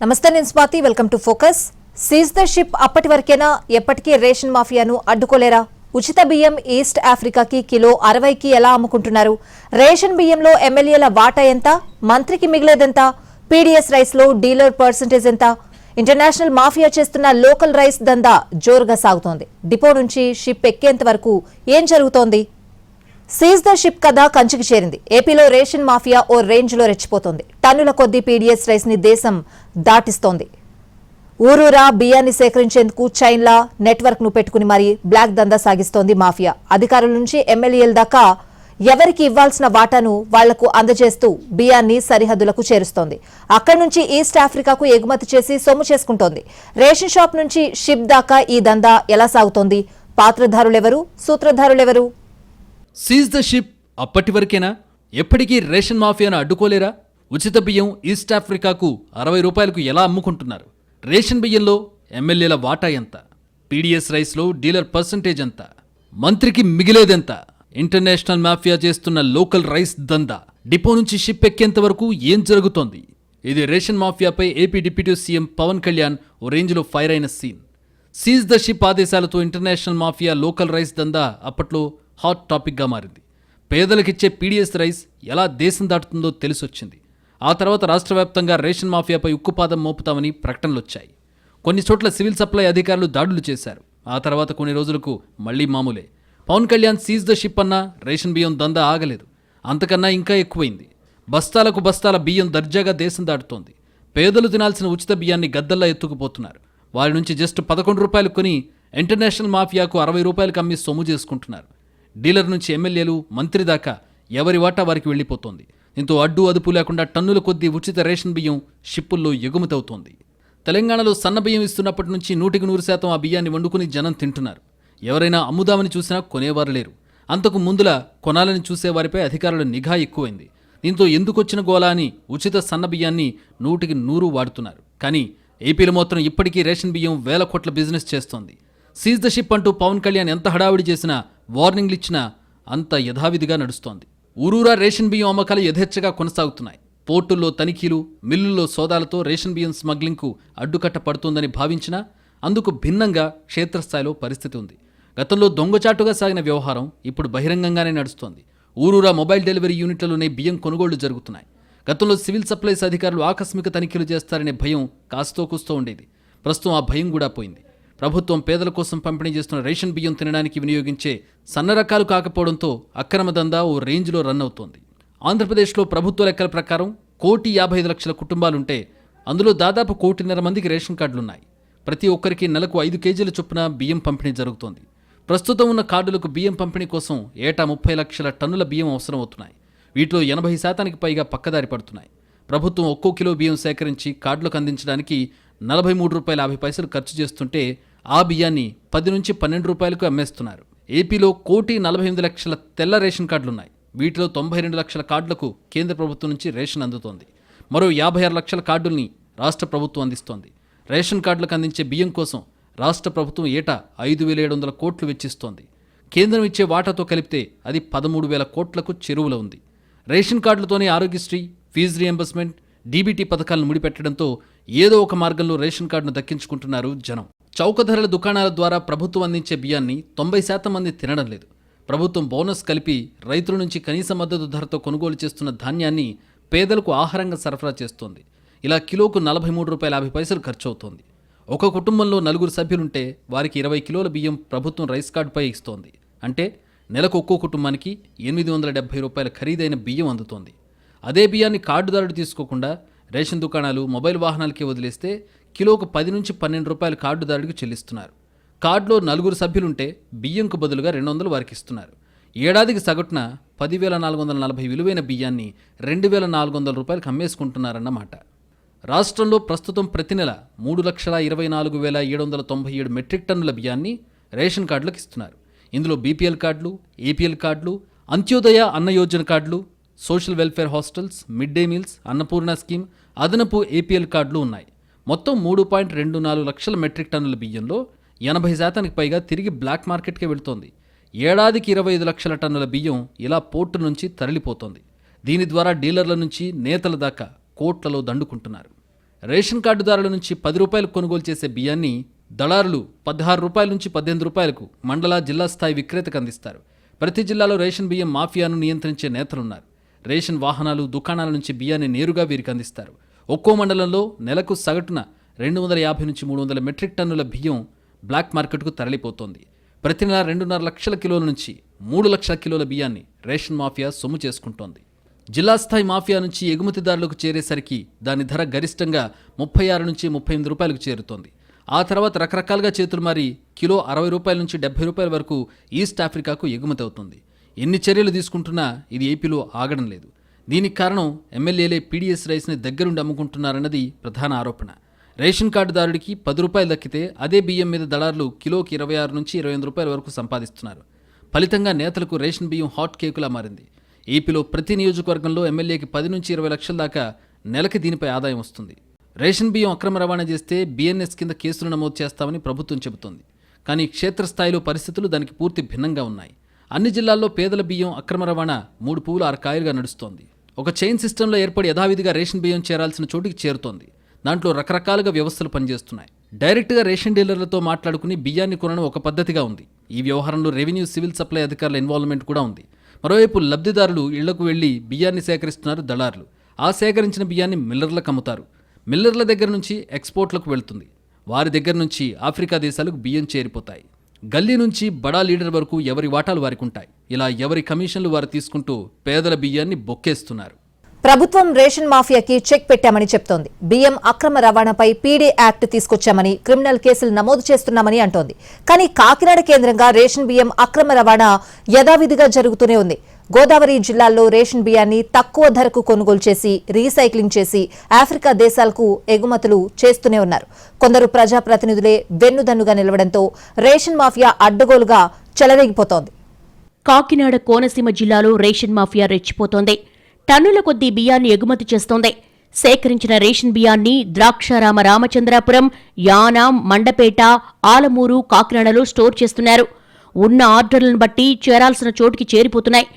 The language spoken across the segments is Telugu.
నమస్తే, నేను Swathi. Welcome to focus. Seize the ship అప్పటి వరకేనా? ఎప్పటికీ రేషన్ మాఫియాను అడ్డుకోలేరా? ఉచిత బియ్యం ఈస్ట్ ఆఫ్రికాకి కిలో 60కి ఎలా అమ్ముకుంటున్నారు? రేషన్ బియ్యంలో ఎమ్మెల్యేల వాటా ఎంత? మంత్రికి మిగిలేదెంత? పీడీఎస్ రైస్ లో డీలర్ పర్సెంటేజ్ ఎంత? ఇంటర్నేషనల్ మాఫియా చేస్తున్న లోకల్ రైస్ దందా జోరుగా సాగుతోంది. డిపో నుంచి షిప్ ఎక్కేంత వరకు ఏం జరుగుతోంది? సీజ్ ద షిప్ కథ కంచికి చేరింది. ఏపీలో రేషన్ మాఫియా ఓ రేంజ్ లో రెచ్చిపోతోంది. టన్నుల కొద్దీ పీడీఎస్ రైస్ ని దేశం దాటిస్తోంది. ఊరూరా బియ్యాన్ని సేకరించేందుకు చైన్లా నెట్వర్క్ ను పెట్టుకుని మరీ బ్లాక్ దందా సాగిస్తోంది మాఫియా. అధికారుల నుంచి ఎమ్మెల్యేల దాకా ఎవరికి ఇవ్వాల్సిన వాటాను వాళ్లకు అందజేస్తూ బియ్యాన్ని సరిహద్దులకు చేరుస్తోంది. అక్కడి నుంచి ఈస్ట్ ఆఫ్రికాకు ఎగుమతి చేసి సొమ్ము చేసుకుంటోంది. రేషన్ షాప్ నుంచి షిప్ దాకా ఈ దందా ఎలా సాగుతోంది? పాత్రధారులెవరు? సూత్రధారులెవరు? సీజ్ ద షిప్ అప్పటి వరకేనా? ఎప్పటికీ రేషన్ మాఫియాను అడ్డుకోలేరా? ఉచిత బియ్యం ఈస్ట్ ఆఫ్రికాకు 60 రూపాయలకు ఎలా అమ్ముకుంటున్నారు? రేషన్ బియ్యంలో ఎమ్మెల్యేల వాటా ఎంత? పీడీఎస్ రైస్లో డీలర్ పర్సంటేజ్ ఎంత? మంత్రికి మిగిలేదెంత? ఇంటర్నేషనల్ మాఫియా చేస్తున్న లోకల్ రైస్ దందా డిపో నుంచి షిప్ ఎక్కేంత వరకు ఏం జరుగుతోంది? ఇది రేషన్ మాఫియాపై AP deputy CM Pawan Kalyan ఓ రేంజ్లో ఫైర్ అయిన సీన్. సీజ్ ద షిప్ ఆదేశాలతో ఇంటర్నేషనల్ మాఫియా లోకల్ రైస్ దందా అప్పట్లో హాట్ టాపిక్గా మారింది. పేదలకిచ్చే పీడీఎస్ రైస్ ఎలా దేశం దాటుతుందో తెలిసొచ్చింది. ఆ తర్వాత రాష్ట్ర వ్యాప్తంగా రేషన్ మాఫియాపై ఉక్కుపాదం మోపుతామని ప్రకటనలొచ్చాయి. కొన్ని చోట్ల సివిల్ సప్లై అధికారులు దాడులు చేశారు. ఆ తర్వాత కొన్ని రోజులకు మళ్లీ మామూలే. Pawan Kalyan seize the ship అన్నా రేషన్ బియ్యం దందా ఆగలేదు. అంతకన్నా ఇంకా ఎక్కువైంది. బస్తాలకు బస్తాల బియ్యం దర్జాగా దేశం దాటుతోంది. పేదలు తినాల్సిన ఉచిత బియ్యాన్ని గద్దల్లా ఎత్తుకుపోతున్నారు. వారి నుంచి జస్ట్ 11 రూపాయలు కొని ఇంటర్నేషనల్ మాఫియాకు 60 రూపాయలకు అమ్మి సొమ్ము చేసుకుంటున్నారు. డీలర్ నుంచి ఎమ్మెల్యేలు, మంత్రి దాకా ఎవరి వాటా వారికి వెళ్లిపోతోంది. దీంతో అడ్డు అదుపు లేకుండా టన్నుల కొద్దీ ఉచిత రేషన్ బియ్యం షిప్పుల్లో ఎగుమతవుతోంది. తెలంగాణలో సన్న బియ్యం ఇస్తున్నప్పటి నుంచి 100% ఆ బియ్యాన్ని వండుకుని జనం తింటున్నారు. ఎవరైనా అమ్ముదామని చూసినా కొనేవారు లేరు. అంతకు ముందులా కొనాలని చూసేవారిపై అధికారుల నిఘా ఎక్కువైంది. దీంతో ఎందుకొచ్చిన గోలా అని ఉచిత సన్న బియ్యాన్ని 100% వాడుతున్నారు. కానీ ఏపీలో మాత్రం ఇప్పటికీ రేషన్ బియ్యం వేల కోట్ల బిజినెస్ చేస్తోంది. సీజ్ ద షిప్ అంటూ పవన్ కళ్యాణ్ ఎంత హడావిడి చేసినా, వార్నింగ్లు ఇచ్చినా అంత యథావిధిగా నడుస్తోంది. ఊరూరా రేషన్ బియ్యం అమ్మకాలు యథేచ్ఛగా కొనసాగుతున్నాయి. పోర్టుల్లో తనిఖీలు, మిల్లుల్లో సోదాలతో రేషన్ బియ్యం స్మగ్లింగ్కు అడ్డుకట్ట పడుతోందని భావించినా అందుకు భిన్నంగా క్షేత్రస్థాయిలో పరిస్థితి ఉంది. గతంలో దొంగచాటుగా సాగిన వ్యవహారం ఇప్పుడు బహిరంగంగానే నడుస్తోంది. ఊరూరా మొబైల్ డెలివరీ యూనిట్లలోనే బియ్యం కొనుగోళ్లు జరుగుతున్నాయి. గతంలో సివిల్ సప్లైస్ అధికారులు ఆకస్మిక తనిఖీలు చేస్తారనే భయం కాస్తో కూస్తో ఉండేది. ప్రస్తుతం ఆ భయం కూడా పోయింది. ప్రభుత్వం పేదల కోసం పంపిణీ చేస్తున్న రేషన్ బియ్యం తినడానికి వినియోగించే సన్న రకాలు కాకపోవడంతో అక్రమ దందా ఓ రేంజ్లో రన్ అవుతోంది. ఆంధ్రప్రదేశ్లో ప్రభుత్వ లెక్కల ప్రకారం 1,55,00,000 కుటుంబాలుంటే అందులో దాదాపు 1,50,00,000 మందికి రేషన్ కార్డులున్నాయి. ప్రతి ఒక్కరికి నెలకు 5 కేజీల చొప్పున బియ్యం పంపిణీ జరుగుతోంది. ప్రస్తుతం ఉన్న కార్డులకు బియ్యం పంపిణీ కోసం ఏటా 30 లక్షల టన్నుల బియ్యం అవసరం అవుతున్నాయి. వీటిలో 80% పైగా పక్కదారి పడుతున్నాయి. ప్రభుత్వం ఒక్కో కిలో బియ్యం సేకరించి కార్డులకు అందించడానికి 43 రూపాయల 50 పైసలు ఖర్చు చేస్తుంటే ఆ బియ్యాన్ని 10 నుంచి 12 రూపాయలకు అమ్మేస్తున్నారు. ఏపీలో 1,48,00,000 తెల్ల రేషన్ కార్డులున్నాయి. వీటిలో 92 లక్షల కార్డులకు కేంద్ర ప్రభుత్వం నుంచి రేషన్ అందుతోంది. మరో 56 లక్షల కార్డుల్ని రాష్ట్ర ప్రభుత్వం అందిస్తోంది. రేషన్ కార్డులకు అందించే బియ్యం కోసం రాష్ట్ర ప్రభుత్వం ఏటా 5,700 కోట్లు వెచ్చిస్తోంది. కేంద్రం ఇచ్చే వాటాతో కలిపితే అది 13,000 కోట్లకు చెరువులో ఉంది. రేషన్ కార్డులతోనే ఆరోగ్యశ్రీ, ఫీజు రియంబర్స్మెంట్, డీబీటీ పథకాలను ముడిపెట్టడంతో ఏదో ఒక మార్గంలో రేషన్ కార్డును దక్కించుకుంటున్నారు జనం. చౌక ధరల దుకాణాల ద్వారా ప్రభుత్వం అందించే బియ్యాన్ని 90% మంది తినడం లేదు. ప్రభుత్వం బోనస్ కలిపి రైతుల నుంచి కనీస మద్దతు ధరతో కొనుగోలు చేస్తున్న ధాన్యాన్ని పేదలకు ఆహారంగా సరఫరా చేస్తోంది. ఇలా కిలోకు 43 రూపాయల 50 పైసలు ఖర్చు అవుతోంది. ఒక కుటుంబంలో 4 సభ్యులుంటే వారికి 20 కిలోల బియ్యం ప్రభుత్వం రైస్ కార్డుపై ఇస్తోంది. అంటే నెలకు ఒక్కో కుటుంబానికి 870 రూపాయల ఖరీదైన బియ్యం అందుతోంది. అదే బియ్యాన్ని కార్డుదారుడు తీసుకోకుండా రేషన్ దుకాణాలు, మొబైల్ వాహనాలకే వదిలేస్తే కిలోకు 10 నుంచి 12 రూపాయలు కార్డుదారుడికి చెల్లిస్తున్నారు. కార్డులో 4 సభ్యులుంటే బియ్యంకు బదులుగా 200 వారికి ఇస్తున్నారు. ఏడాదికి సగటున 10,440 విలువైన బియ్యాన్ని 2,400 రూపాయలకు అమ్మేసుకుంటున్నారన్నమాట. రాష్ట్రంలో ప్రస్తుతం ప్రతి నెల 3,24,797 మెట్రిక్ టన్నుల బియ్యాన్ని రేషన్ కార్డులకు ఇస్తున్నారు. ఇందులో బీపీఎల్ కార్డులు, ఏపీఎల్ కార్డులు, అంత్యోదయ అన్న యోజన కార్డులు, social welfare hostels, mid day meals, Annapurna scheme, అదనపు ఏపీఎల్ కార్డులు ఉన్నాయి. మొత్తం 3.24 లక్షల మెట్రిక్ టన్నుల బియ్యంలో 80% పైగా తిరిగి బ్లాక్ మార్కెట్కే వెళుతోంది. ఏడాదికి 25 లక్షల టన్నుల బియ్యం ఇలా పోర్టు నుంచి తరలిపోతోంది. దీని ద్వారా డీలర్ల నుంచి నేతల దాకా కోట్లలో దండుకుంటున్నారు. రేషన్ కార్డుదారుల నుంచి 10 రూపాయలకు కొనుగోలు చేసే బియ్యాన్ని దళారులు 16 రూపాయల నుంచి 18 రూపాయలకు మండల జిల్లా స్థాయి విక్రేతకు అందిస్తారు. ప్రతి జిల్లాలో రేషన్ బియ్యం మాఫియాను నియంత్రించే నేతలున్నారు. రేషన్ వాహనాలు, దుకాణాల నుంచి బియ్యాన్ని నేరుగా వీరికి అందిస్తారు. ఒక్కో మండలంలో నెలకు సగటున 250 నుంచి 300 మెట్రిక్ టన్నుల బియ్యం బ్లాక్ మార్కెట్కు తరలిపోతోంది. ప్రతి నెల 2.5 లక్షల కిలోల నుంచి 3 లక్షల కిలోల బియ్యాన్ని రేషన్ మాఫియా సొమ్ము చేసుకుంటోంది. జిల్లా స్థాయి మాఫియా నుంచి ఎగుమతిదారులకు చేరేసరికి దాని ధర గరిష్టంగా 36 నుంచి 38 రూపాయలకు చేరుతోంది. ఆ తర్వాత రకరకాలుగా చేతులు మారి కిలో 60 రూపాయల నుంచి 70 రూపాయల వరకు ఈస్ట్ ఆఫ్రికాకు ఎగుమతి అవుతుంది. ఎన్ని చర్యలు తీసుకుంటున్నా ఇది ఏపీలో ఆగడం లేదు. దీనికి కారణం ఎమ్మెల్యేలే పీడీఎస్ రైస్ని దగ్గరుండి అమ్ముకుంటున్నారన్నది ప్రధాన ఆరోపణ. రేషన్ కార్డుదారుడికి 10 రూపాయలు దక్కితే అదే బియ్యం మీద దళారులు కిలోకి 26 నుంచి 28 రూపాయల వరకు సంపాదిస్తున్నారు. ఫలితంగా నేతలకు రేషన్ బియ్యం హాట్ కేకులా మారింది. ఏపీలో ప్రతి నియోజకవర్గంలో ఎమ్మెల్యేకి 10 నుంచి 20 లక్షల దాకా నెలకి దీనిపై ఆదాయం వస్తుంది. రేషన్ బియ్యం అక్రమ రవాణా చేస్తే బిఎన్ఎస్ కింద కేసులు నమోదు చేస్తామని ప్రభుత్వం చెబుతోంది. కానీ క్షేత్రస్థాయిలో పరిస్థితులు దానికి పూర్తి భిన్నంగా ఉన్నాయి. అన్ని జిల్లాల్లో పేదల బియ్యం అక్రమ రవాణా 3 పువ్వులు 6 కాయలుగా నడుస్తోంది. ఒక చైన్ సిస్టంలో ఏర్పడి యథావిధిగా రేషన్ బియ్యం చేరాల్సిన చోటికి చేరుతోంది. దాంట్లో రకరకాలుగా వ్యవస్థలు పనిచేస్తున్నాయి. డైరెక్ట్గా రేషన్ డీలర్లతో మాట్లాడుకుని బియ్యాన్ని కొనడం ఒక పద్ధతిగా ఉంది. ఈ వ్యవహారంలో రెవెన్యూ, సివిల్ సప్లై అధికారుల ఇన్వాల్వ్మెంట్ కూడా ఉంది. మరోవైపు లబ్ధిదారులు ఇళ్లకు వెళ్లి బియ్యాన్ని సేకరిస్తున్నారు దళారులు. ఆ సేకరించిన బియ్యాన్ని మిల్లర్లకు అమ్ముతారు. మిల్లర్ల దగ్గర నుంచి ఎక్స్పోర్ట్లకు వెళ్తుంది. వారి దగ్గర నుంచి ఆఫ్రికా దేశాలకు బియ్యం చేరిపోతాయి. గల్లీ నుంచి బడా లీడర్ వరకు ఎవరి వాటాలు వారికి ఉంటాయి. ఇలా ఎవరి కమిషన్లు వారు తీసుకుంటూ పేదల బియ్యాన్ని బొక్కేస్తున్నారు. ప్రభుత్వం రేషన్ మాఫియాకి చెక్ పెట్టామని చెప్తోంది. బియ్యం అక్రమ రవాణాపై పీడీ యాక్ట్ తీసుకొచ్చామని, క్రిమినల్ కేసులు నమోదు చేస్తున్నామని అంటోంది. కానీ కాకినాడ కేంద్రంగా రేషన్ బియ్యం అక్రమ రవాణా యథావిధిగా జరుగుతూనే ఉంది. గోదావరి జిల్లాల్లో రేషన్ బియ్యాన్ని తక్కువ ధరకు కొనుగోలు చేసి రీసైక్లింగ్ చేసి ఆఫ్రికా దేశాలకు ఎగుమతులు చేస్తూనే ఉన్నారు. కొందరు ప్రజాప్రతినిధులే వెన్నుదన్నుగా నిలవడంతో రేషన్ మాఫియా అడ్డగోలుగా చెలరేగిపోతోంది. కాకినాడ, కోనసీమ జిల్లాలో రేషన్ మాఫియా రెచ్చిపోతోంది. టన్నుల కొద్దీ బియ్యాన్ని ఎగుమతి చేస్తోంది. సేకరించిన రేషన్ బియ్యాన్ని ద్రాక్షారామ, రామచంద్రాపురం, యానాం, మండపేట, ఆలమూరు, కాకినాడలో స్టోర్ చేస్తున్నారు. ఉన్న ఆర్డర్లను బట్టి చేరాల్సిన చోటుకి చేరిపోతున్నాయి.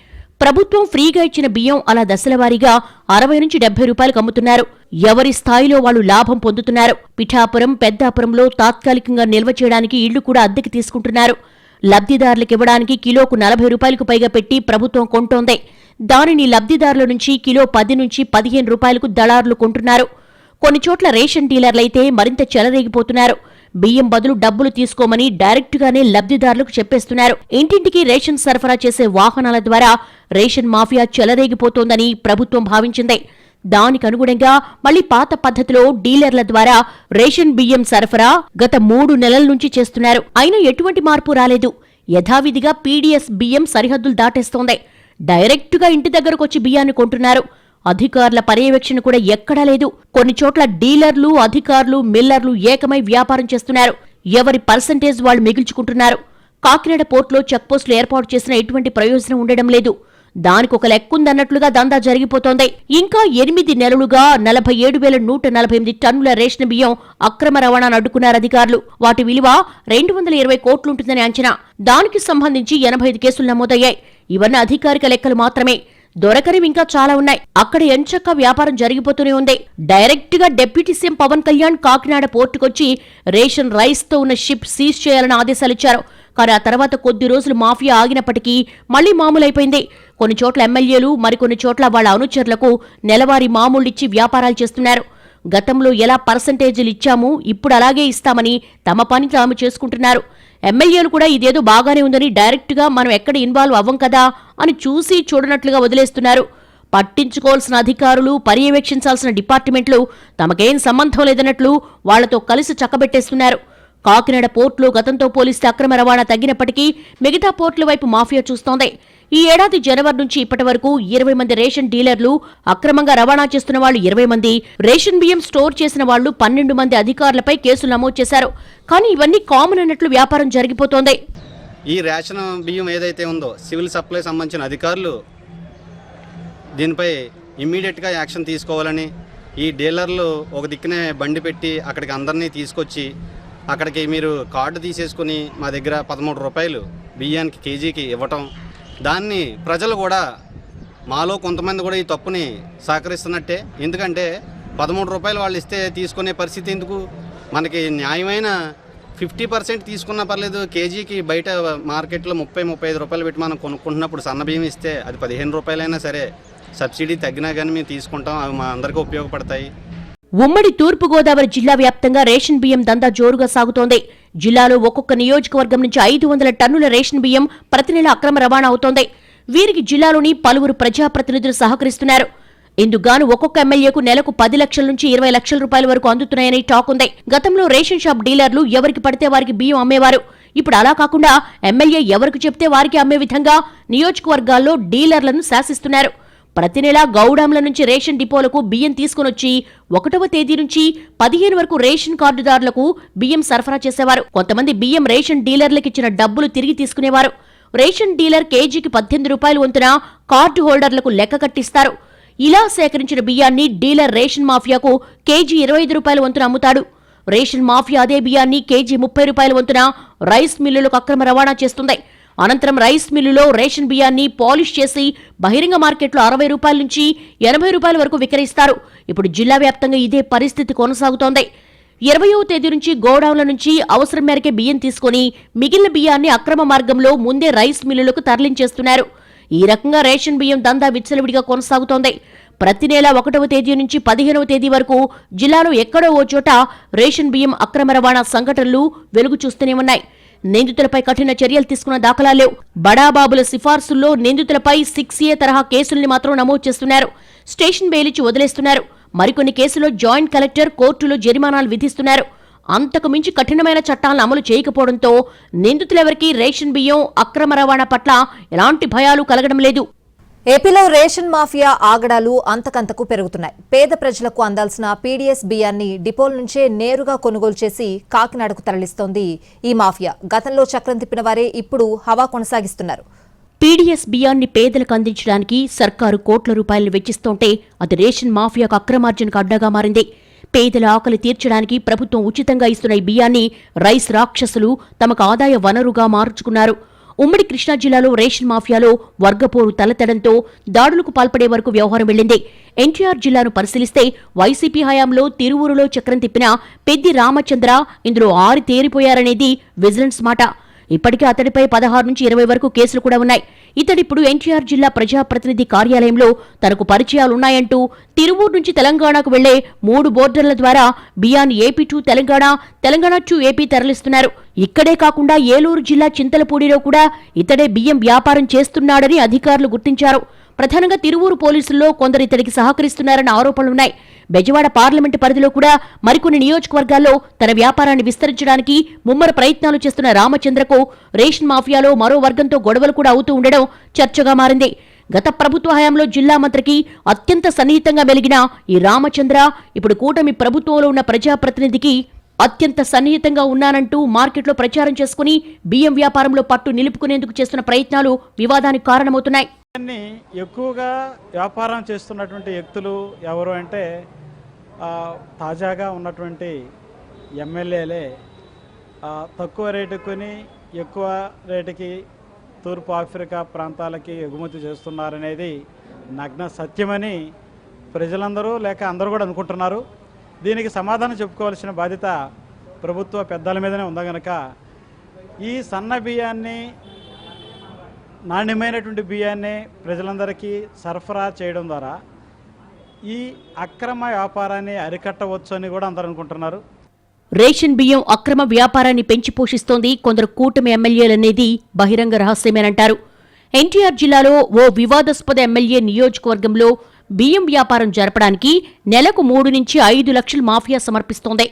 ప్రభుత్వం ఫ్రీగా ఇచ్చిన బియ్యం అలా దశలవారీగా 60 నుంచి 70 రూపాయలకు అమ్ముతున్నారు. ఎవరి స్థాయిలో వాళ్లు లాభం పొందుతున్నారు. పిఠాపురం, పెద్దాపురంలో తాత్కాలికంగా నిల్వ చేయడానికి ఇళ్లు కూడా అద్దెకి తీసుకుంటున్నారు. లబ్ధిదారులకివ్వడానికి కిలోకు 40 రూపాయలకు పైగా పెట్టి ప్రభుత్వం కొంటోంది. దానిని లబ్ధిదారుల నుంచి కిలో 10 నుంచి 15 రూపాయలకు దళారులు కొంటున్నారు. కొన్ని చోట్ల రేషన్ డీలర్లైతే మరింత చెలరేగిపోతున్నారు. బియ్యం బదులు డబ్బులు తీసుకోమని డైరెక్టుగానే లబ్ధిదారులకు చెప్పేస్తున్నారు. ఇంటింటికి రేషన్ సరఫరా చేసే వాహనాల ద్వారా రేషన్ మాఫియా చెలరేగిపోతోందని ప్రభుత్వం భావించింది. దానికి అనుగుణంగా మళ్లీ పాత పద్ధతిలో డీలర్ల ద్వారా రేషన్ బియ్యం సరఫరా గత 3 నెలల నుంచి చేస్తున్నారు. అయినా ఎటువంటి మార్పు రాలేదు. యథావిధిగా పీడీఎస్ బియ్యం సరిహద్దులు దాటేస్తోంది. డైరెక్టుగా ఇంటి దగ్గరకొచ్చి బియ్యాన్ని కొంటున్నారు. అధికారుల పర్యవేక్షణ కూడా ఎక్కడా లేదు. కొన్ని చోట్ల డీలర్లు, అధికారులు, మిల్లర్లు ఏకమై వ్యాపారం చేస్తున్నారు. ఎవరి పర్సంటేజ్ వాళ్లు మిగిల్చుకుంటున్నారు. కాకినాడ పోర్టులో చెక్పోస్టులు ఏర్పాటు చేసిన ఎటువంటి ప్రయోజనం ఉండడం లేదు. దానికొక లెక్కుందన్నట్లుగా దందా జరిగిపోతోంది. ఇంకా 8 నెలలుగా 47,148 టన్నుల రేషన్ బియ్యం అక్రమ రవాణాను అడ్డుకున్నారు అధికారులు. వాటి విలువ 220 కోట్లుంటుందని అంచనా. దానికి సంబంధించి 85 కేసులు నమోదయ్యాయి. ఇవన్నీ అధికారిక లెక్కలు మాత్రమే. దొరకనివి ఇంకా చాలా ఉన్నాయి. అక్కడ ఎంచక్క వ్యాపారం జరిగిపోతూనే ఉంది. డైరెక్ట్ గా డిప్యూటీ సీఎం పవన్ కళ్యాణ్ కాకినాడ పోర్టుకొచ్చి రేషన్ రైస్ తో ఉన్న షిప్ సీజ్ చేయాలని ఆదేశాలిచ్చారు. కానీ ఆ తర్వాత కొద్ది రోజులు మాఫియా ఆగినప్పటికీ మళ్లీ మామూలైపోయింది. కొన్ని చోట్ల ఎమ్మెల్యేలు, మరికొన్ని చోట్ల వాళ్ల అనుచరులకు నెలవారీ మామూళ్లిచ్చి వ్యాపారాలు చేస్తున్నారు. గతంలో ఎలా పర్సంటేజీలు ఇచ్చామో ఇప్పుడు అలాగే ఇస్తామని తమ పని తాము చేసుకుంటున్నారు. ఎమ్మెల్యేలు కూడా ఇదేదో బాగానే ఉందని డైరెక్టుగా మనం ఎక్కడ ఇన్వాల్వ్ అవ్వం కదా అని చూసి చూడనట్లుగా వదిలేస్తున్నారు. పట్టించుకోవాల్సిన అధికారులు, పర్యవేక్షించాల్సిన డిపార్ట్మెంట్లు తమకేం సంబంధం లేదన్నట్లు వాళ్లతో కలిసి చక్కబెట్టేస్తున్నారు. కాకినాడ పోర్టులో గతంతో పోలిస్తే అక్రమ రవాణా తగ్గినప్పటికీ మిగతా పోర్టుల వైపు మాఫియా చూస్తోంది. ఈ ఏడాది జనవరి నుంచి ఇప్పటి వరకు 20 మంది రేషన్ డీలర్లు, అక్రమంగా రవాణా చేస్తున్న వాళ్లు 20 మంది, రేషన్ బియ్యం స్టోర్ చేసిన వాళ్లు 12 మంది అధికారులపై కేసులు నమోదు చేశారు. కానీ ఇవన్నీ కామన్ అన్నట్లు వ్యాపారం జరిగిపోతోంది. ఈ రేషన్ బియ్యం ఏదైతే ఉందో సివిల్ సప్లై సంబంధించిన అధికారులు దీనిపై ఇమ్మీడియట్గా యాక్షన్ తీసుకోవాలని, ఈ డీలర్లు ఒక దిక్కునే బండి పెట్టి అక్కడికి అందరినీ తీసుకొచ్చి అక్కడికి మీరు కార్డు తీసేసుకుని మా దగ్గర 13 రూపాయలు బియ్యానికి కేజీకి ఇవ్వటం, దాన్ని ప్రజలు కూడా మాలో కొంతమంది కూడా ఈ తప్పుని సహకరిస్తున్నట్టే. ఎందుకంటే రూపాయలు వాళ్ళు ఇస్తే తీసుకునే పరిస్థితి ఎందుకు? మనకి న్యాయమైన 50% తీసుకున్నా పర్లేదు. కేజీకి బయట మార్కెట్లో 30-35 రూపాయలు పెట్టి మనం కొనుక్కుంటున్నప్పుడు సన్న బియ్యం ఇస్తే అది 15 రూపాయలైనా సరే సబ్సిడీ తగ్గినా కానీ మేము తీసుకుంటాం. అవి మా అందరికీ ఉపయోగపడతాయి. ఉమ్మడి తూర్పుగోదావరి జిల్లా వ్యాప్తంగా రేషన్ బియ్యం దందా జోరుగా సాగుతోంది. జిల్లాలో ఒక్కొక్క నియోజకవర్గం నుంచి 500 టన్నుల రేషన్ బియ్యం ప్రతి నెల అక్రమ రవాణా అవుతోంది. వీరికి జిల్లాలోని పలువురు ప్రజాప్రతినిధులు సహకరిస్తున్నారు. ఇందుకుగాను ఒక్కొక్క ఎమ్మెల్యేకు నెలకు 10 లక్షల నుంచి 20 లక్షల రూపాయల వరకు అందుతున్నాయని టాక్ ఉంది. గతంలో రేషన్ షాప్ డీలర్లు ఎవరికి పడితే వారికి బియ్యం అమ్మేవారు. ఇప్పుడు అలా కాకుండా ఎమ్మెల్యే ఎవరికి చెప్తే వారికి అమ్మే విధంగా నియోజకవర్గాల్లో డీలర్లను శాసిస్తున్నారు. ప్రతి నెలా గౌడాంల నుంచి రేషన్ డిపోలకు బియ్యం తీసుకునొచ్చి 1వ తేదీ నుంచి 15 వరకు రేషన్ కార్డుదారులకు బియ్యం సరఫరా చేసేవారు. కొంతమంది బియ్యం రేషన్ డీలర్లకిచ్చిన డబ్బులు తిరిగి తీసుకునేవారు. రేషన్ డీలర్ కేజీకి 18 రూపాయలు వంతున కార్డు హోల్డర్లకు లెక్క కట్టిస్తారు. ఇలా సేకరించిన బియ్యాన్ని డీలర్ రేషన్ మాఫియాకు కేజీ 25 రూపాయల వంతున అమ్ముతాడు. రేషన్ మాఫియా అదే బియ్యాన్ని కేజీ 30 రూపాయల వంతున రైస్ మిల్లులకు అక్రమ రవాణా చేస్తుంది. అనంతరం రైస్ మిల్లులో రేషన్ బియ్యాన్ని పాలిష్ చేసి బహిరంగ మార్కెట్లో 60 రూపాయల నుంచి 80 రూపాయల వరకు విక్రయిస్తారు. ఇప్పుడు జిల్లా వ్యాప్తంగా ఇదే పరిస్థితి కొనసాగుతోంది. 20వ తేదీ నుంచి గోడౌన్ల నుంచి అవసరం మేరకే బియ్యం తీసుకుని మిగిలిన బియ్యాన్ని అక్రమ మార్గంలో ముందే రైస్ మిల్లులకు తరలించేస్తున్నారు. ఈ రకంగా రేషన్ బియ్యం దందా విచ్చలవిడిగా కొనసాగుతోంది. ప్రతి నెల 1వ తేదీ నుంచి 15వ తేదీ వరకు జిల్లాలో ఎక్కడో ఓ చోట రేషన్ బియ్యం అక్రమ రవాణా సంఘటనలు వెలుగు చూస్తూనే ఉన్నాయి. నిందితులపై కఠిన చర్యలు తీసుకున్న దాఖలాలు లేవు. బడాబాబుల సిఫార్సుల్లో నిందితులపై 6A తరహా కేసుల్ని మాత్రం నమోదు చేస్తున్నారు. స్టేషన్ బెయిలిచ్చి వదిలేస్తున్నారు. మరికొన్ని కేసులో జాయింట్ కలెక్టర్ కోర్టులో జరిమానాలు విధిస్తున్నారు. అంతకు మించి కఠినమైన చట్టాలను అమలు చేయకపోవడంతో నిందితులెవరికీ రేషన్ బియ్యం అక్రమ రవాణా పట్ల ఎలాంటి భయాలు కలగడం లేదు. ఏపీలో రేషన్ మాఫియా ఆగడాలు అంతకంతకు పెరుగుతున్నాయి. పేద ప్రజలకు అందాల్సిన పీడీఎస్ బియ్యాన్ని డిపోల నుంచే నేరుగా కొనుగోలు చేసి కాకినాడకు తరలిస్తోంది ఈ మాఫియా. గతంలో చక్రం తిప్పిన వారే ఇప్పుడు హవా కొనసాగిస్తున్నారు. పీడీఎస్ బియ్యాన్ని పేదలకు అందించడానికి సర్కారు కోట్ల రూపాయలు వెచ్చిస్తోంటే అది రేషన్ మాఫియాకు అక్రమార్జనకు అడ్డాగా మారింది. పేదల ఆకలి తీర్చడానికి ప్రభుత్వం ఉచితంగా ఇస్తున్న ఈ బియ్యాన్ని రైస్ రాక్షసులు తమకు ఆదాయ వనరుగా మార్చుకున్నారు. ఉమ్మడి కృష్ణా జిల్లాలో రేషన్ మాఫియాలో వర్గపోరు తలెత్తడంతో దాడులకు పాల్పడే వరకు వ్యవహారం వెళ్లింది. ఎన్టీఆర్ జిల్లాను పరిశీలిస్తే వైసీపీ హయాంలో తిరువూరులో చక్రం తిప్పిన పెద్ది రామచంద్ర ఇందులో ఆరితేరిపోయారనేది విజిలెన్స్ మాట. ఇప్పటికే అతడిపై 16 నుంచి 20 వరకు కేసులు కూడా ఉన్నాయి. ఇతడిప్పుడు ఎన్టీఆర్ జిల్లా ప్రజాప్రతినిధి కార్యాలయంలో తనకు పరిచయాలున్నాయంటూ తిరువూరు నుంచి తెలంగాణకు వెళ్లే 3 బోర్డర్ల ద్వారా బియ్యాన్ని AP to Telangana, Telangana to AP తరలిస్తున్నారు. ఇక్కడే కాకుండా ఏలూరు జిల్లా చింతలపూడిలో కూడా ఇతడే బియ్యం వ్యాపారం చేస్తున్నాడని అధికారులు గుర్తించారు. ప్రధానంగా తిరువూరు పోలీసుల్లో కొందరు ఇతడికి సహకరిస్తున్నారన్న ఆరోపణలున్నాయి. బెజవాడ పార్లమెంటు పరిధిలో కూడా మరికొన్ని నియోజకవర్గాల్లో తన వ్యాపారాన్ని విస్తరించడానికి ముమ్మర ప్రయత్నాలు చేస్తున్న రామచంద్రకు రేషన్ మాఫియాలో మరో వర్గంతో గొడవలు కూడా అవుతూ ఉండడం చర్చగా మారింది. గత ప్రభుత్వ హయాంలో జిల్లా మంత్రికి అత్యంత సన్నిహితంగా వెలిగిన ఈ రామచంద్ర ఇప్పుడు కూటమి ప్రభుత్వంలో ఉన్న ప్రజాప్రతినిధికి అత్యంత సన్నిహితంగా ఉన్నానంటూ మార్కెట్లో ప్రచారం చేసుకుని బియ్యం వ్యాపారంలో పట్టు నిలుపుకునేందుకు చేస్తున్న ప్రయత్నాలు వివాదానికి కారణమవుతున్నాయి. ఎక్కువగా వ్యాపారం చేస్తున్నటువంటి వ్యక్తులు ఎవరు అంటే తాజాగా ఉన్నటువంటి ఎమ్మెల్యేలే తక్కువ రేటు కొని ఎక్కువ రేటుకి తూర్పు ఆఫ్రికా ప్రాంతాలకి ఎగుమతి చేస్తున్నారనేది నగ్న సత్యమని ప్రజలందరూ లేక అందరూ కూడా అనుకుంటున్నారు. దీనికి సమాధానం చెప్పుకోవాల్సిన బాధ్యత ప్రభుత్వ పెద్దల మీదనే ఉందా గనక ఈ సన్న బియ్యాన్ని, నాణ్యమైనటువంటి బియ్యాన్ని ప్రజలందరికీ సరఫరా చేయడం ద్వారా ఈ అక్రమ వ్యాపారాన్ని అరికట్టవచ్చు అని కూడా అందరూ అనుకుంటున్నారు. రేషన్ బియ్యం అక్రమ వ్యాపారాన్ని పెంచి పోషిస్తోంది కొందరు కూటమి ఎమ్మెల్యేలనేది బహిరంగ రహస్యమేనంటారు. ఎన్టీఆర్ జిల్లాలో ఓ వివాదాస్పద ఎమ్మెల్యే నియోజకవర్గంలో బియ్యం వ్యాపారం జరపడానికి నెలకు 3 నుంచి 5 లక్షలు మాఫియా సమర్పిస్తోంది.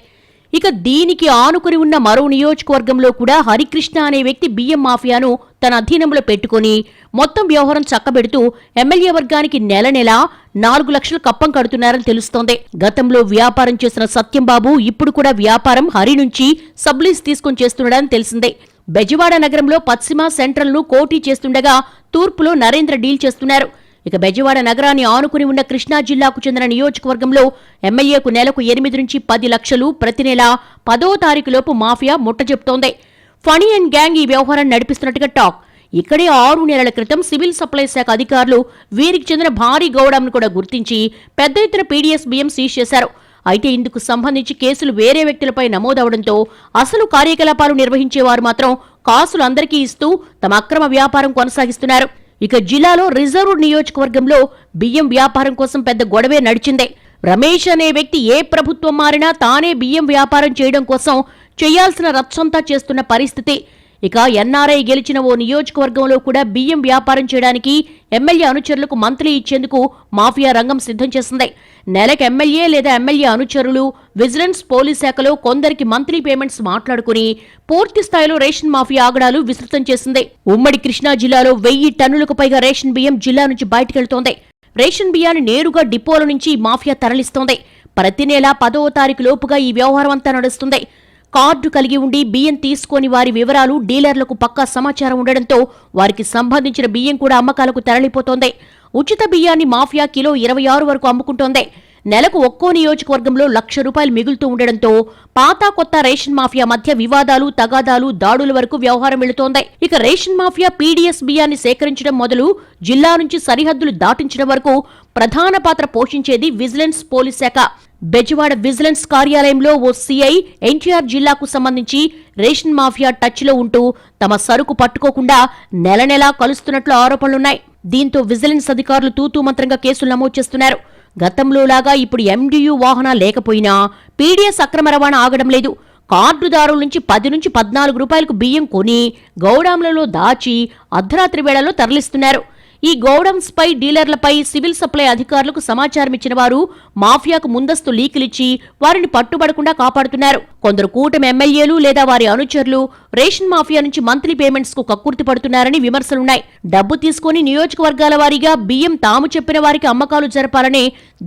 ఇక దీనికి ఆనుకుని ఉన్న మరో నియోజకవర్గంలో కూడా హరికృష్ణ అనే వ్యక్తి బియ్యం మాఫియాను తన అధీనంలో పెట్టుకుని మొత్తం వ్యవహారం చక్కబెడుతూ ఎమ్మెల్యే వర్గానికి నెల 4 లక్షలు కప్పం కడుతున్నారని తెలుస్తోంది. గతంలో వ్యాపారం చేసిన సత్యంబాబు ఇప్పుడు కూడా వ్యాపారం హరి నుంచి సబ్లీస్ తీసుకొని చేస్తున్నాడని తెలిసిందే. బెజవాడ నగరంలో పశ్చిమ సెంట్రల్ను కోటీ చేస్తుండగా తూర్పులో నరేంద్ర డీల్ చేస్తున్నారు. ఇక బెజవాడ నగరాన్ని ఆనుకుని ఉన్న కృష్ణా జిల్లాకు చెందిన నియోజకవర్గంలో ఎమ్మెల్యేకు నెలకు 8 నుంచి 10 లక్షలు ప్రతి నెల 10వ తారీఖులోపు మాఫియా ముట్టజెప్తోంది. ఫణి అండ్ గ్యాంగ్ ఈ వ్యవహారాన్ని నడిపిస్తున్నట్టుగా టాక్. ఇక్కడే 6 నెలల క్రితం సివిల్ సప్లై శాఖ అధికారులు వీరికి చెందిన భారీ గౌడంను కూడా గుర్తించి పెద్ద ఎత్తున పీడీఎస్ బియ్యం సీజ్ చేశారు. అయితే ఇందుకు సంబంధించి కేసులు వేరే వ్యక్తులపై నమోదవడంతో అసలు కార్యకలాపాలు నిర్వహించేవారు మాత్రం కాసులు అందరికీ ఇస్తూ తమ అక్రమ వ్యాపారం కొనసాగిస్తున్నారు. ఇక జిల్లాలో రిజర్వ్ నియోజకవర్గంలో బియ్యం వ్యాపారం కోసం పెద్ద గొడవే నడిచిందే. రమేష్ అనే వ్యక్తి ఏ ప్రభుత్వం మారినా తానే బియ్యం వ్యాపారం చేయడం కోసం చేయాల్సిన రచ్చంతా చేస్తున్న పరిస్థితి. ఇక ఎన్ఆర్ఐ గెలిచిన ఓ నియోజకవర్గంలో కూడా బియ్యం వ్యాపారం చేయడానికి ఎమ్మెల్యే అనుచరులకు మంత్లీ ఇచ్చేందుకు మాఫియా రంగం సిద్ధం చేసింది. నెలకు ఎమ్మెల్యే లేదా ఎమ్మెల్యే అనుచరులు, విజిలెన్స్, పోలీస్ శాఖలో కొందరికి మంత్లీ పేమెంట్స్ మాట్లాడుకుని పూర్తి స్థాయిలో రేషన్ మాఫియా ఆగడాలు విస్తృతం చేసింది. ఉమ్మడి కృష్ణా జిల్లాలో 1000 టన్నులకు పైగా రేషన్ బియ్యం జిల్లా నుంచి బయటకెళ్తోంది. రేషన్ బియ్యాన్ని నేరుగా డిపోల నుంచి మాఫియా తరలిస్తోంది. ప్రతి నెల 10వ తారీఖు లోపుగా ఈ వ్యవహారం అంతా నడుస్తుంది. కార్డు కలిగి ఉండి బియ్యం తీసుకోని వారి వివరాలు డీలర్లకు పక్కా సమాచారం ఉండడంతో వారికి సంబంధించిన బియ్యం కూడా అమ్మకాలకు తరలిపోతోంది. ఉచిత బియ్యాన్ని మాఫియా కిలో 26 వరకు అమ్ముకుంటోంది. నెలకు ఒక్కో నియోజకవర్గంలో ₹1,00,000 మిగులుతూ ఉండడంతో పాత కొత్త రేషన్ మాఫియా మధ్య వివాదాలు, తగాదాలు, దాడుల వరకు వ్యవహారం వెళుతోంది. ఇక రేషన్ మాఫియా పీడీఎస్ బియ్యాన్ని సేకరించడం మొదలు జిల్లా నుంచి సరిహద్దులు దాటించడం వరకు ప్రధాన పాత్ర పోషించేది విజిలెన్స్, పోలీస్ శాఖ. బెజవాడ విజిలెన్స్ కార్యాలయంలో ఓ సీఐ ఎన్టీఆర్ జిల్లాకు సంబంధించి రేషన్ మాఫియా టచ్లో ఉంటూ తమ సరుకు పట్టుకోకుండా నెల నెలా కలుస్తున్నట్లు ఆరోపణలున్నాయి. దీంతో విజిలెన్స్ అధికారులు తూతూ మంత్రంగా కేసులు నమోదు చేస్తున్నారు. గతంలోలాగా ఇప్పుడు ఎండియు వాహనాలు లేకపోయినా పీడీఎస్ అక్రమ రవాణా ఆగడం లేదు. కార్డుదారుల నుంచి 10 నుంచి 14 రూపాయలకు బియ్యం కొని గౌడాంలలో దాచి అర్ధరాత్రి వేళల్లో తరలిస్తున్నారు. ఈ గౌడమ్స్ పై, డీలర్లపై సివిల్ సప్లై అధికారులకు సమాచారం ఇచ్చిన వారు మాఫియాకు ముందస్తు లీకులిచ్చి వారిని పట్టుబడకుండా కాపాడుతున్నారు. కొందరు కూటమి ఎమ్మెల్యేలు లేదా వారి అనుచరులు రేషన్ మాఫియా నుంచి మంత్లీ పేమెంట్స్ కు కక్కుర్తి పడుతున్నారని విమర్శలున్నాయి. డబ్బు తీసుకుని నియోజకవర్గాల వారీగా బియ్యం తాము చెప్పిన వారికి అమ్మకాలు జరపాలనే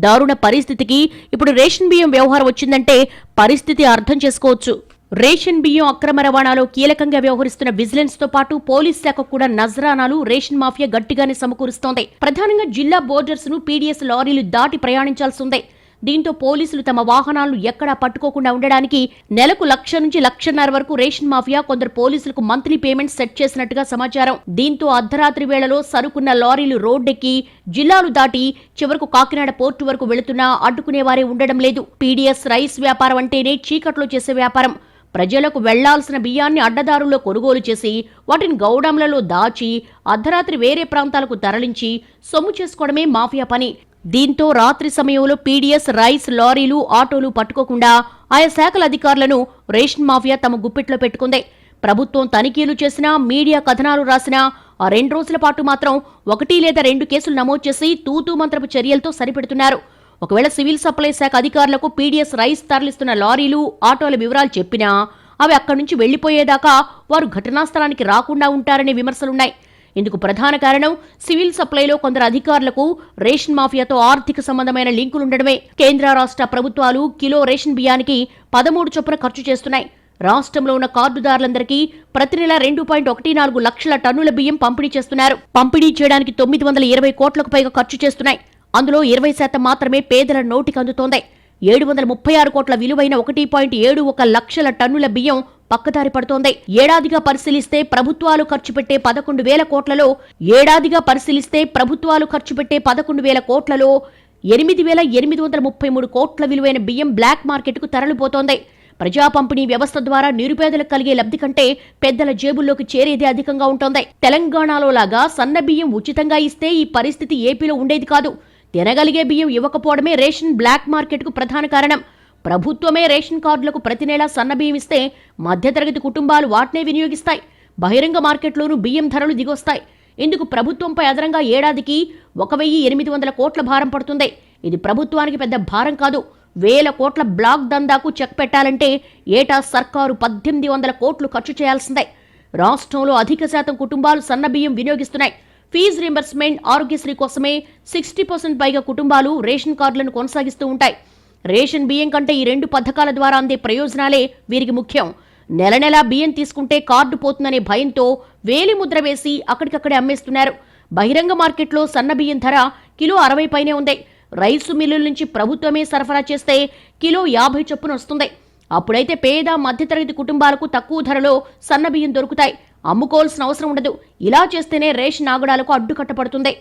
దారుణ పరిస్థితికి ఇప్పుడు రేషన్ బియ్యం వ్యవహారం వచ్చిందంటే పరిస్థితి అర్థం చేసుకోవచ్చు. రేషన్ బియ్యం అక్రమ రవాణాలో కీలకంగా వ్యవహరిస్తున్న విజిలెన్స్ తో పాటు పోలీస్ శాఖ కూడా నజరానాలు రేషన్ మాఫియా గట్టిగానే సమకూరుస్తోంది. ప్రధానంగా జిల్లా బోర్డర్స్ ను పీడీఎస్ లారీలు దాటి ప్రయాణించాల్సి ఉంది. దీంతో పోలీసులు తమ వాహనాలను ఎక్కడా పట్టుకోకుండా ఉండడానికి నెలకు ₹1,00,000 నుంచి ₹1,50,000 వరకు రేషన్ మాఫియా కొందరు పోలీసులకు మంత్లీ పేమెంట్ సెట్ చేసినట్టుగా సమాచారం. దీంతో అర్ధరాత్రి వేళలో సరుకున్న లారీలు రోడ్డెక్కి జిల్లాలు దాటి చివరకు కాకినాడ పోర్టు వరకు వెళుతున్నా అడ్డుకునేవారే ఉండడం లేదు. పీడీఎస్ రైస్ వ్యాపారం అంటేనే చీకట్లో చేసే వ్యాపారం. ప్రజలకు వెళ్లాల్సిన బియ్యాన్ని అడ్డదారుల్లో కొనుగోలు చేసి వాటిని గౌడాంలలో దాచి అర్ధరాత్రి వేరే ప్రాంతాలకు తరలించి సొమ్ము చేసుకోవడమే మాఫియా పని. దీంతో రాత్రి సమయంలో పీడీఎస్ రైస్ లారీలు, ఆటోలు పట్టుకోకుండా ఆయా శాఖల అధికారులను రేషన్ మాఫియా తమ గుప్పిట్లో పెట్టుకుంది. ప్రభుత్వం తనిఖీలు చేసినా, మీడియా కథనాలు రాసినా ఆ 2 రోజుల పాటు మాత్రం 1 లేదా 2 కేసులు నమోదు చేసి తూతూ మంత్రపు చర్యలతో సరిపెడుతున్నారు. ఒకవేళ సివిల్ సప్లై శాఖ అధికారులకు పీడీఎస్ రైస్ తరలిస్తున్న లారీలు, ఆటోల వివరాలు చెప్పినా అవి అక్కడి నుంచి వెళ్లిపోయేదాకా వారు ఘటనా స్థలానికి రాకుండా ఉంటారనే విమర్శలున్నాయి. ఇందుకు ప్రధాన కారణం సివిల్ సప్లైలో కొందరు అధికారులకు రేషన్ మాఫియాతో ఆర్థిక సంబంధమైన లింకులుండడమే. కేంద్ర, రాష్ట్ర ప్రభుత్వాలు కిలో రేషన్ బియ్యానికి 13 చొప్పున ఖర్చు చేస్తున్నాయి. రాష్ట్రంలో ఉన్న కార్డుదారులందరికీ ప్రతి నెల 2.14 లక్షల టన్నుల బియ్యం పంపిణీ చేస్తున్నారు. పంపిణీ చేయడానికి 920 కోట్లకు పైగా ఖర్చు చేస్తున్నాయి. అందులో 20% మాత్రమే పేదల నోటికి అందుతోంది. 736 కోట్ల విలువైన 1.71 లక్షల టన్నుల బియ్యం పక్కదారి పడుతోంది. ఏడాదిగా పరిశీలిస్తే ప్రభుత్వాలు ఖర్చు పెట్టే 11,000 కోట్లలో 8,833 కోట్ల విలువైన బియ్యం బ్లాక్ మార్కెట్కు తరలిపోతోంది. ప్రజా పంపిణీ వ్యవస్థ ద్వారా నిరుపేదలకు కలిగే లబ్ధి కంటే పెద్దల జేబుల్లోకి చేరేదే అధికంగా ఉంటోంది. తెలంగాణలో లాగా సన్న బియ్యం ఉచితంగా ఇస్తే ఈ పరిస్థితి ఏపీలో ఉండేది కాదు. తినగలిగే బియ్యం ఇవ్వకపోవడమే రేషన్ బ్లాక్ మార్కెట్కు ప్రధాన కారణం. ప్రభుత్వమే రేషన్ కార్డులకు ప్రతి నెలా సన్న బియ్యం ఇస్తే మధ్యతరగతి కుటుంబాలు వాటినే వినియోగిస్తాయి. బహిరంగ మార్కెట్లోనూ బియ్యం ధరలు దిగొస్తాయి. ఇందుకు ప్రభుత్వంపై అదనంగా ఏడాదికి 1,800 కోట్ల భారం పడుతుంది. ఇది ప్రభుత్వానికి పెద్ద భారం కాదు. 1,000 కోట్ల బ్లాక్ దందాకు చెక్ పెట్టాలంటే ఏటా సర్కారు 1,800 కోట్లు ఖర్చు చేయాల్సిందే. రాష్ట్రంలో అధిక శాతం కుటుంబాలు సన్న బియ్యం వినియోగిస్తున్నాయి. ఫీజు రీంబర్స్మెంట్, ఆరోగ్యశ్రీ కోసమే 60% పైగా కుటుంబాలు రేషన్ కార్డులను కొనసాగిస్తూ ఉంటాయి. రేషన్ బియ్యం కంటే ఈ 2 పథకాల ద్వారా అందే ప్రయోజనాలే వీరికి ముఖ్యం. నెల నెలా బియ్యం తీసుకుంటే కార్డు పోతుందనే భయంతో వేలిముద్ర వేసి అక్కడికక్కడే అమ్మేస్తున్నారు. బహిరంగ మార్కెట్లో సన్న బియ్యం ధర కిలో 60 పైనే ఉంది. రైసు మిల్లుల నుంచి ప్రభుత్వమే సరఫరా చేస్తే కిలో 50 చొప్పున వస్తుంది. అప్పుడైతే పేద, మధ్యతరగతి కుటుంబాలకు తక్కువ ధరలో సన్న బియ్యం దొరుకుతాయి. అమ్ముకోవాల్సిన అవసరం ఉండదు. ఇలా చేస్తేనే రేషన్ ఆగడాలకు అడ్డుకట్టపడుతుంది.